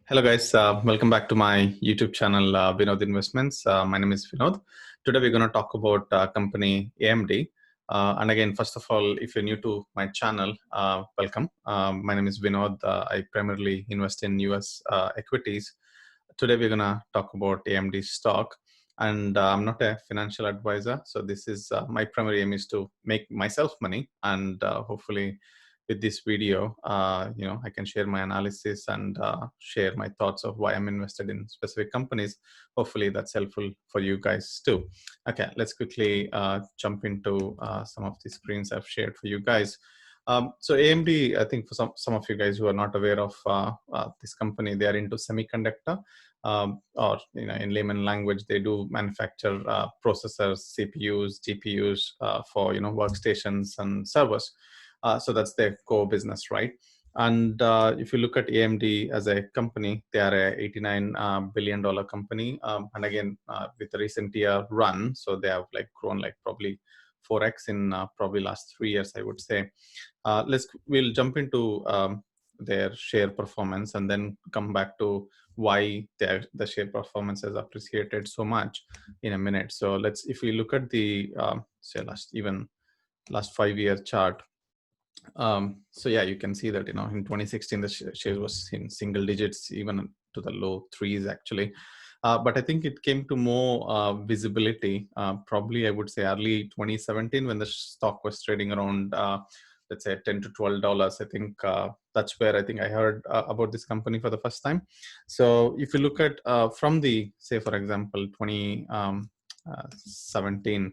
Hello guys, welcome back to my YouTube channel, Vinod Investments. My name is Vinod. Today we're going to talk about company AMD. And again, first of all, if you're new to my channel, welcome. My name is Vinod. I primarily invest in US equities. Today we're going to talk about AMD stock. And I'm not a financial advisor, so this is my primary aim is to make myself money, and hopefully with this video, I can share my analysis and share my thoughts of why I'm invested in specific companies. Hopefully that's helpful for you guys too. Okay, let's quickly jump into some of the screens I've shared for you guys. So AMD, I think for some of you guys who are not aware of this company, they are into semiconductor, or in layman language, they do manufacture processors, CPUs, GPUs for workstations and servers. So that's their core business, right? And if you look at AMD as a company, they are a $89 billion company. And again, with the recent year run, so they have grown probably 4x in probably last 3 years, I would say. We'll jump into their share performance and then come back to why the share performance has appreciated so much in a minute. So if we look at the say last 5-year chart. So yeah, you can see that in 2016 the share was in single digits, even to the low threes actually. But I think it came to more visibility probably I would say early 2017 when the stock was trading around let's say $10 to $12. I think that's where I think I heard about this company for the first time. So if you look at from the, say for example, 2017,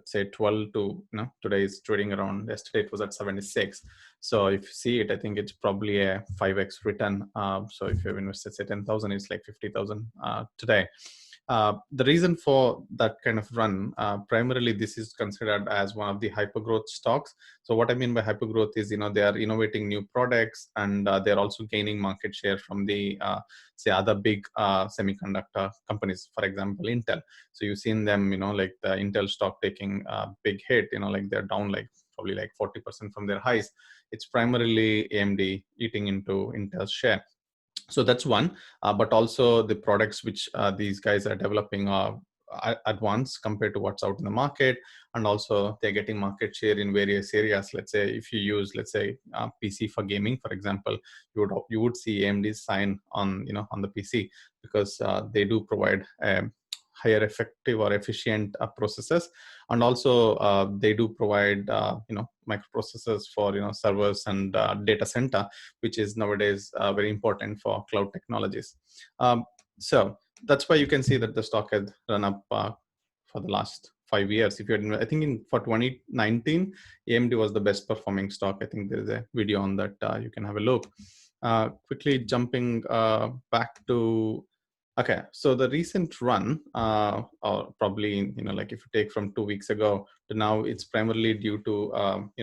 say 12 to today is trading around, yesterday it was at 76. So if you see it, I think it's probably a 5x return. So if you've invested say 10,000, it's like 50,000 today. The reason for that kind of run, primarily this is considered as one of the hypergrowth stocks. So what I mean by hypergrowth is, they are innovating new products, and they're also gaining market share from the, say, other big semiconductor companies, for example, Intel. So you've seen them, like the Intel stock taking a big hit, they're down probably 40% from their highs. It's primarily AMD eating into Intel's share. So that's one, but also the products which these guys are developing are advanced compared to what's out in the market, and also they're getting market share in various areas. Let's say if you use, let's say, PC for gaming, for example, you would see AMD's sign on on the PC, because they do provide higher effective or efficient processors, and also they do provide microprocessors for servers and data center, which is nowadays very important for cloud technologies. So that's why you can see that the stock has run up for the last 5 years. If you're, I think for 2019, AMD was the best performing stock. I think there's a video on that. You can have a look. Quickly jumping back to, okay, so the recent run, or probably, if you take from 2 weeks ago to now, it's primarily due to,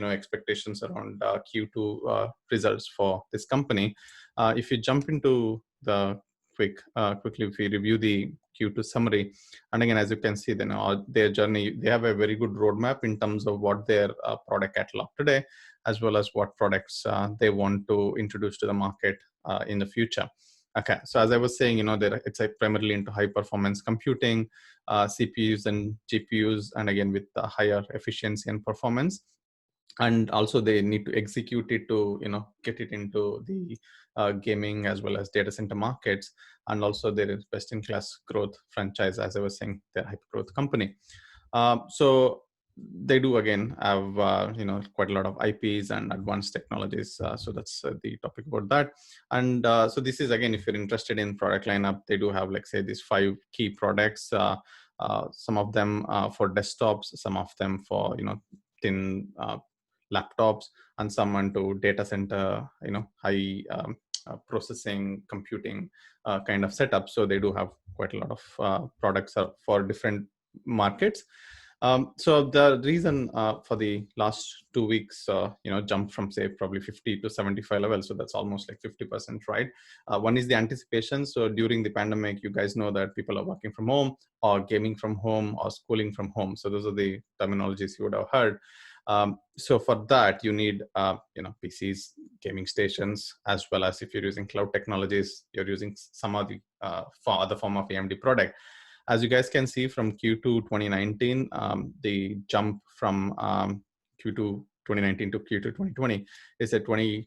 expectations around Q2 results for this company. If you jump into the quickly, if we review the Q2 summary, and again, as you can see, their journey, they have a very good roadmap in terms of what their product catalog today, as well as what products they want to introduce to the market in the future. Okay, so as I was saying, it's primarily into high performance computing, CPUs and GPUs, and again with the higher efficiency and performance. And also they need to execute it to get it into the gaming as well as data center markets. And also there is best in class growth franchise, as I was saying, they're a hyper growth company. So they do again have quite a lot of IPs and advanced technologies. So that's the topic about that. And so this is, again, if you're interested in product lineup, they do have, say, these 5 key products. Some of them for desktops, some of them for thin laptops, and some onto data center, high processing computing kind of setup. So they do have quite a lot of products for different markets. So the reason for the last 2 weeks, jumped from, say, probably 50 to 75 level. So that's almost 50%, right? One is the anticipation. So during the pandemic, you guys know that people are working from home, or gaming from home, or schooling from home. So those are the terminologies you would have heard. So for that, you need PCs, gaming stations, as well as if you're using cloud technologies, you're using some of the other form of AMD product. As you guys can see from Q2 2019, the jump from Q2 2019 to Q2 2020 is a 26%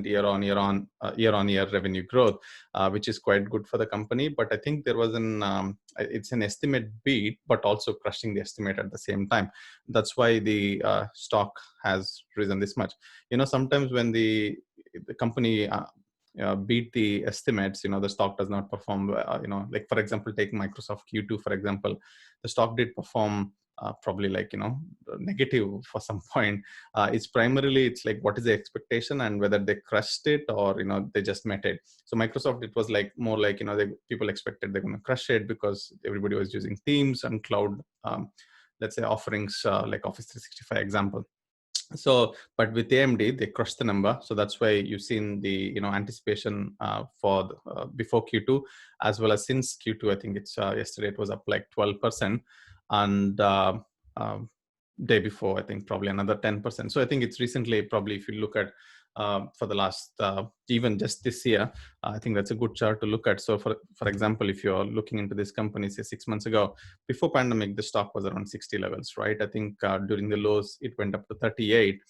year-on-year revenue growth, which is quite good for the company. But I think there was it's an estimate beat, but also crushing the estimate at the same time. That's why the stock has risen this much. Sometimes when the company beat the estimates, the stock does not perform. Like for example, take Microsoft Q2 for example, the stock did perform probably negative for some point. It's like what is the expectation and whether they crushed it or they just met it. So Microsoft, it was like more like people expected they're going to crush it because everybody was using Teams and cloud, let's say offerings like Office 365 example. So but with AMD they crushed the number, so that's why you've seen the anticipation for before Q2 as well as since Q2. I think it's yesterday it was up like 12%, and day before I think probably another 10%. So I think it's recently, probably if you look at for the last even just this year, I think that's a good chart to look at. So for example, if you're looking into this company say 6 months ago, before pandemic, the stock was around 60 levels, right? I think during the lows it went up to 38,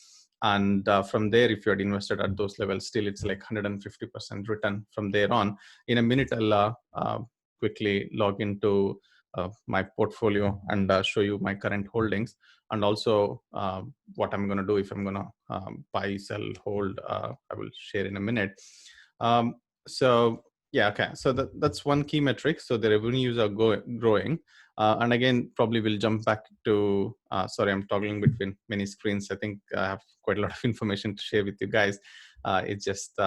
and from there, if you had invested at those levels, still it's like 150% return from there on. In a minute, I'll quickly log into my portfolio and show you my current holdings, and also what I'm going to do if I'm going to buy, sell, hold. I will share in a minute. So yeah, okay. So that's one key metric. So the revenues are growing. And again, probably we'll jump back to, sorry, I'm toggling between many screens. I think I have quite a lot of information to share with you guys. It's just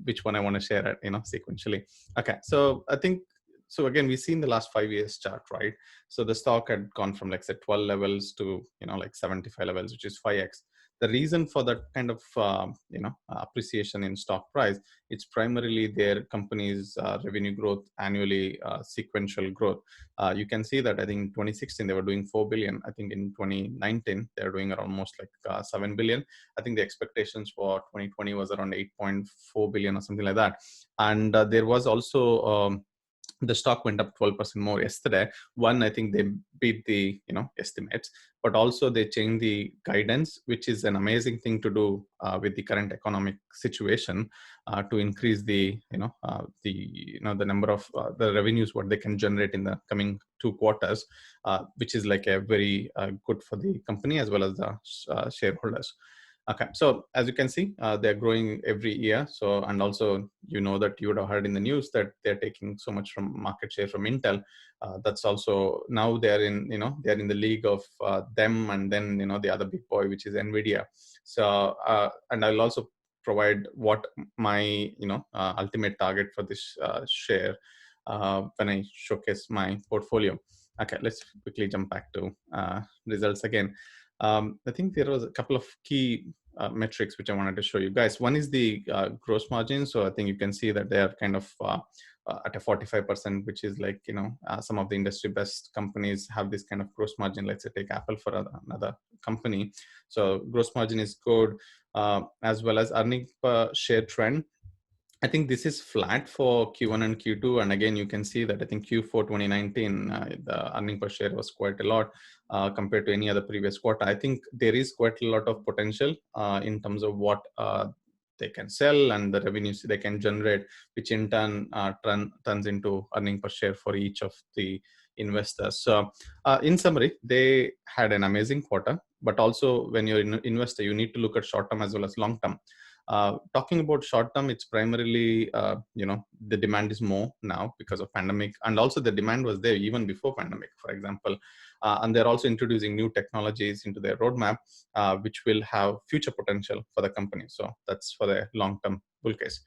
which one I want to share, sequentially. Okay, so I think, so again, we've seen the last 5 years chart, right? So the stock had gone from like say 12 levels to, like 75 levels, which is 5x. The reason for that kind of, appreciation in stock price, it's primarily their company's revenue growth annually, sequential growth. You can see that I think in 2016 they were doing 4 billion. I think in 2019 they're doing around almost like 7 billion. I think the expectations for 2020 was around 8.4 billion or something like that. And there was also the stock went up 12% more yesterday. One, I think they beat the estimates, but also they changed the guidance, which is an amazing thing to do with the current economic situation, to increase the the number of the revenues what they can generate in the coming 2 quarters, which is like a very good for the company as well as the shareholders. Okay, so as you can see, they're growing every year. So, and also, that you would have heard in the news that they're taking so much from market share from Intel. That's also now they're in, they're in the league of them, and then the other big boy, which is Nvidia. So, and I'll also provide what my ultimate target for this share when I showcase my portfolio. Okay, let's quickly jump back to results again. I think there was a couple of key metrics which I wanted to show you guys. One is the gross margin. So I think you can see that they are kind of at a 45%, which is like, some of the industry best companies have this kind of gross margin. Let's say take Apple for another company. So gross margin is good, as well as earnings per share trend. I think this is flat for Q1 and Q2. And again, you can see that I think Q4 2019, the earning per share was quite a lot compared to any other previous quarter. I think there is quite a lot of potential in terms of what they can sell and the revenues they can generate, which in turn turns into earning per share for each of the investors. So in summary, they had an amazing quarter, but also when you're an investor, you need to look at short term as well as long term. Talking about short term, it's primarily, the demand is more now because of pandemic, and also the demand was there even before pandemic, for example. And they're also introducing new technologies into their roadmap, which will have future potential for the company. So that's for the long-term bull case.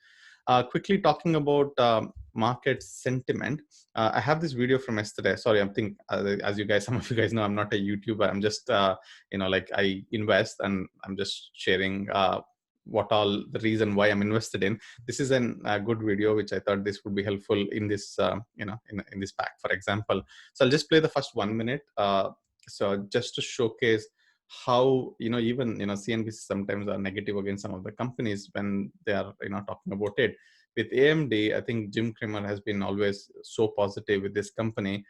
Quickly talking about market sentiment, I have this video from yesterday. Sorry, I'm thinking, as you guys, some of you guys know, I'm not a YouTuber. I'm just, like I invest and I'm just sharing what all the reason why I'm invested in. This is a good video, which I thought this would be helpful in this, in this pack, for example. So I'll just play the first 1 minute. So just to showcase how, even, CNBC sometimes are negative against some of the companies when they are, talking about it. With AMD, I think Jim Cramer has been always so positive with this company.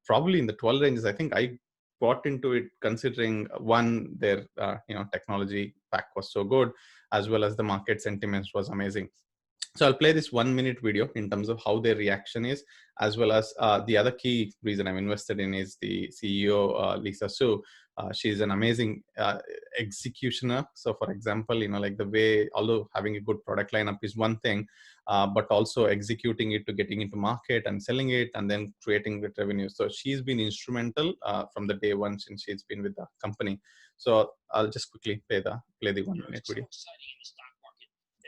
Probably in the 12 ranges, I think I bought into it considering one, their technology pack was so good, as well as the market sentiments was amazing. So I'll play this 1 minute video in terms of how their reaction is, as well as the other key reason I'm invested in is the CEO, Lisa Su. She's an amazing executioner. So for example, like the way, although having a good product lineup is one thing, but also executing it to getting into market and selling it and then creating the revenue. So she's been instrumental from the day one since she's been with the company. So I'll just quickly play the 1 minute video.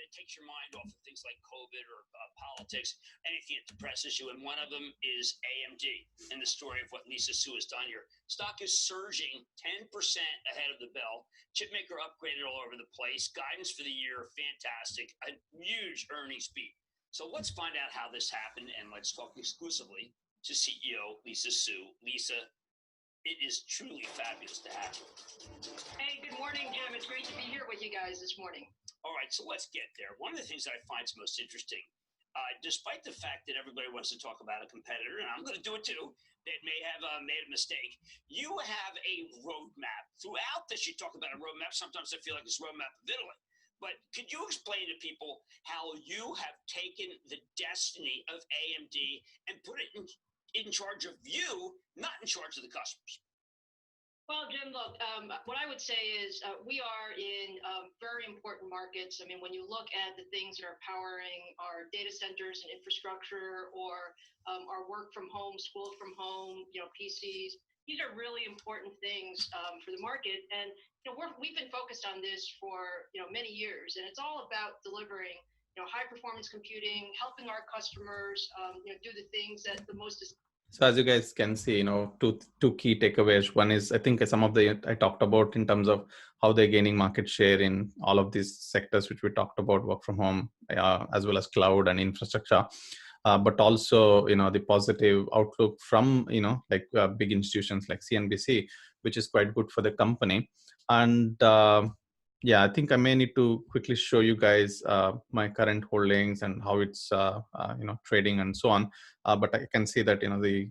Takes your mind off of things like COVID or politics, anything that depresses you. And one of them is AMD and the story of what Lisa Su has done here. Stock is surging 10% ahead of the bell. Chipmaker upgraded all over the place. Guidance for the year, fantastic. A huge earnings beat. So let's find out how this happened, and let's talk exclusively to CEO Lisa Su. Lisa, it is truly fabulous to have you. Hey, good morning, Jim. It's great to be here with you guys this morning. All right, so let's get there. One of the things that I find is most interesting, despite the fact that everybody wants to talk about a competitor, and I'm going to do it too, that may have made a mistake, you have a roadmap. Throughout this, you talk about a roadmap. Sometimes I feel like it's roadmap of Italy. But could you explain to people how you have taken the destiny of AMD and put it in charge of you, not in charge of the customers? Well, Jim, look, what I would say is we are in very important markets. I mean, when you look at the things that are powering our data centers and infrastructure, or our work from home, school from home, PCs, these are really important things for the market. And we've been focused on this for many years, and it's all about delivering high performance computing, helping our customers do the things that the most. So as you guys can see, two key takeaways. One is, I think some of I talked about in terms of how they're gaining market share in all of these sectors, which we talked about, work from home, as well as cloud and infrastructure. But also, the positive outlook from, big institutions like CNBC, which is quite good for the company. And yeah, I think I may need to quickly show you guys my current holdings and how it's trading and so on. But I can see that the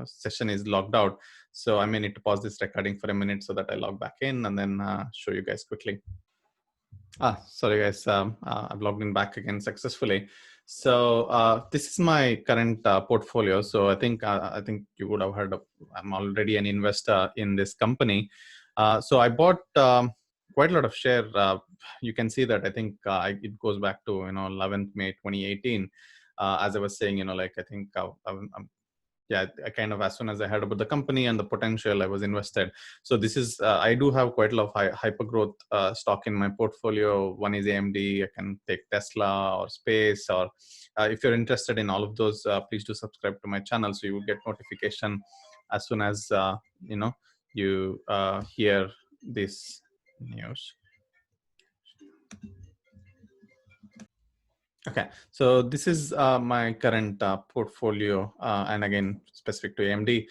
session is logged out, so I may need to pause this recording for a minute so that I log back in and then show you guys quickly. Sorry guys, I've logged in back again successfully. So this is my current portfolio. So I think you would have heard of, I'm already an investor in this company. So I bought quite a lot of share. You can see that I think it goes back to 11th May 2018. As I was saying, I think I kind of, as soon as I heard about the company and the potential, I was invested. So this is I do have quite a lot of hyper growth stock in my portfolio. One is AMD. I can take Tesla or space, or if you're interested in all of those, please do subscribe to my channel so you will get notification as soon as you hear this news. Okay, so this is my current portfolio, and again, specific to AMD.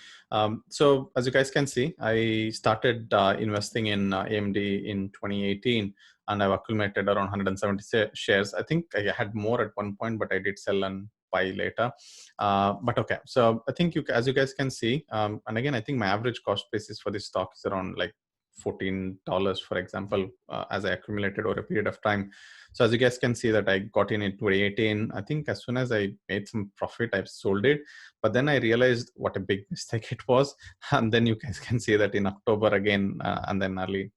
So as you guys can see, I started investing in AMD in 2018, and I've accumulated around 170 shares. I think I had more at one point, but I did sell and buy later. But okay, so I think as you guys can see, and again, I think my average cost basis for this stock is around like $14, for example, as I accumulated over a period of time. So as you guys can see that I got in 2018. I think as soon as I made some profit, I've sold it. But then I realized what a big mistake it was. And then you guys can see that in October again, and then early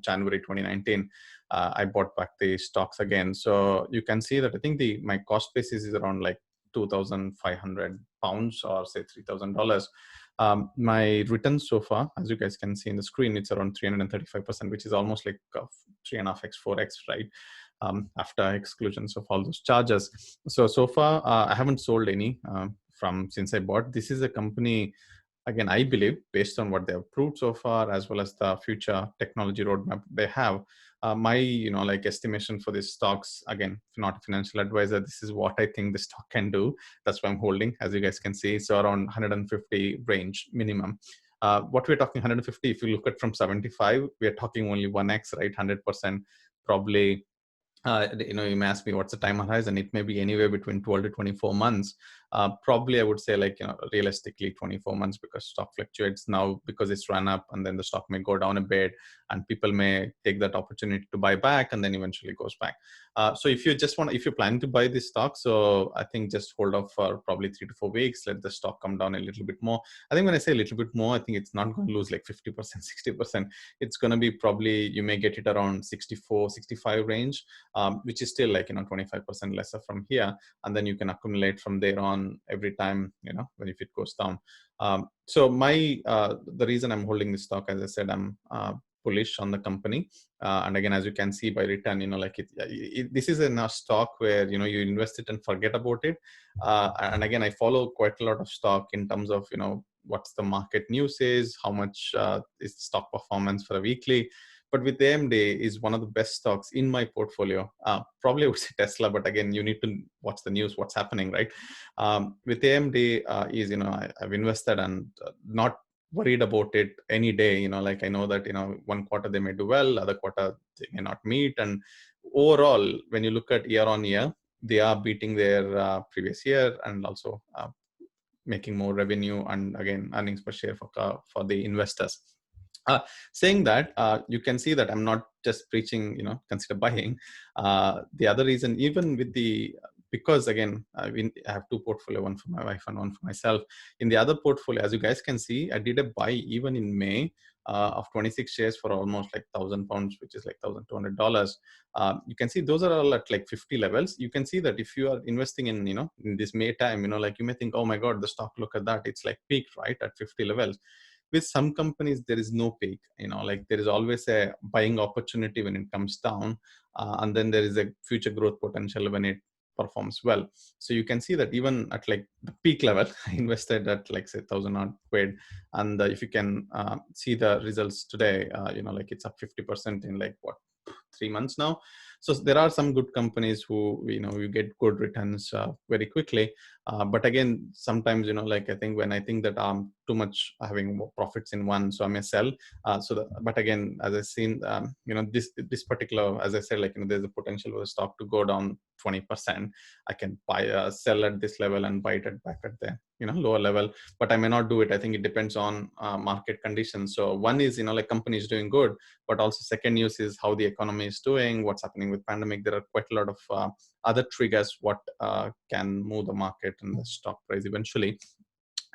January 2019, I bought back the stocks again. So you can see that I think my cost basis is around like 2,500 pounds, or say $3,000. My returns so far, as you guys can see in the screen, it's around 335%, which is almost like 3.5x, 4x, right? After exclusions of all those charges. So far, I haven't sold any from since I bought. This is a company, again, I believe, based on what they have proved so far, as well as the future technology roadmap they have. My estimation for these stocks, again, not a financial advisor, this is what I think the stock can do. That's why I'm holding, as you guys can see. So around 150 range minimum. What we're talking 150, if you look at from 75, we're talking only 1x, right? 100% probably. You may ask me what's the time horizon. It may be anywhere between 12 to 24 months. Probably I would say, like, realistically 24 months, because stock fluctuates now because it's run up, and then the stock may go down a bit, and people may take that opportunity to buy back, and then eventually goes back. So if you're planning to buy this stock, so I think just hold off for probably 3 to 4 weeks, let the stock come down a little bit more. I think when I say a little bit more, I think it's not going to lose like 50%, 60%. It's going to be probably, you may get it around 64, 65 range, which is still like 25% lesser from here, and then you can accumulate from there on every time when if it goes down. So the reason I'm holding this stock, as I said, I'm bullish on the company, and again, as you can see by return, this is a stock where you invest it and forget about it. And again, I follow quite a lot of stock in terms of what's the market news is, how much is stock performance for a weekly. But with AMD is one of the best stocks in my portfolio. Probably I would say Tesla, but again, you need to watch the news, what's happening, right? With AMD is, I've invested and not worried about it any day. Like, I know that, one quarter they may do well, other quarter they may not meet. And overall, when you look at year on year, they are beating their previous year, and also making more revenue, and again, earnings per share for the investors. Saying that, you can see that I'm not just preaching, consider buying. The other reason, even with because again, I have two portfolio, one for my wife and one for myself. In the other portfolio, as you guys can see, I did a buy even in May of 26 shares for almost like £1,000, which is like $1,200. You can see those are all at like 50 levels. You can see that if you are investing in, in this May time, like you may think, oh my God, the stock, look at that, it's like peaked, right, at 50 levels. With some companies, there is no peak, like there is always a buying opportunity when it comes down, and then there is a future growth potential when it performs well. So you can see that even at like the peak level, I invested at like say 1,000 odd quid, and if you can see the results today, like it's up 50% in like what, 3 months now. So there are some good companies who you get good returns very quickly. But again, sometimes like I think when I think that I'm too much having more profits in one, so I may sell. But again, as I've seen, this particular, as I said, like there's a potential for the stock to go down 20%. I can buy, sell at this level and buy it back at the lower level, but I may not do it. I think it depends on market conditions. So one is like company is doing good, but also second news is how the economy is doing, what's happening with pandemic. There are quite a lot of other triggers what can move the market and the stock price eventually.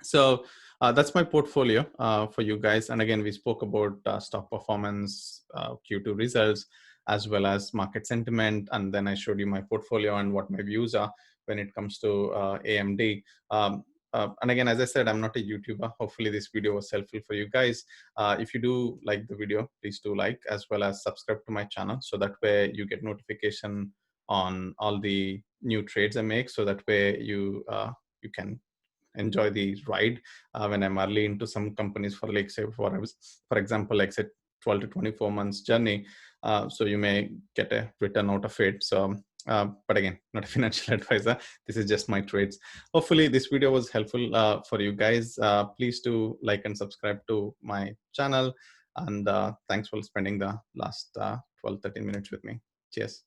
So that's my portfolio for you guys. And again, we spoke about stock performance, Q2 results, as well as market sentiment. And then I showed you my portfolio and what my views are when it comes to AMD. And again, as I said, I'm not a YouTuber. Hopefully this video was helpful for you guys. If you do like the video, please do like, as well as subscribe to my channel. So that way you get notification on all the new trades I make. So that way you can enjoy the ride when I'm early into some companies for like say, for example, like say 12 to 24 months journey. So you may get a return out of it. So but again, not a financial advisor. This is just my trades. Hopefully this video was helpful for you guys. Please do like and subscribe to my channel. And thanks for spending the last 12, 13 minutes with me. Cheers.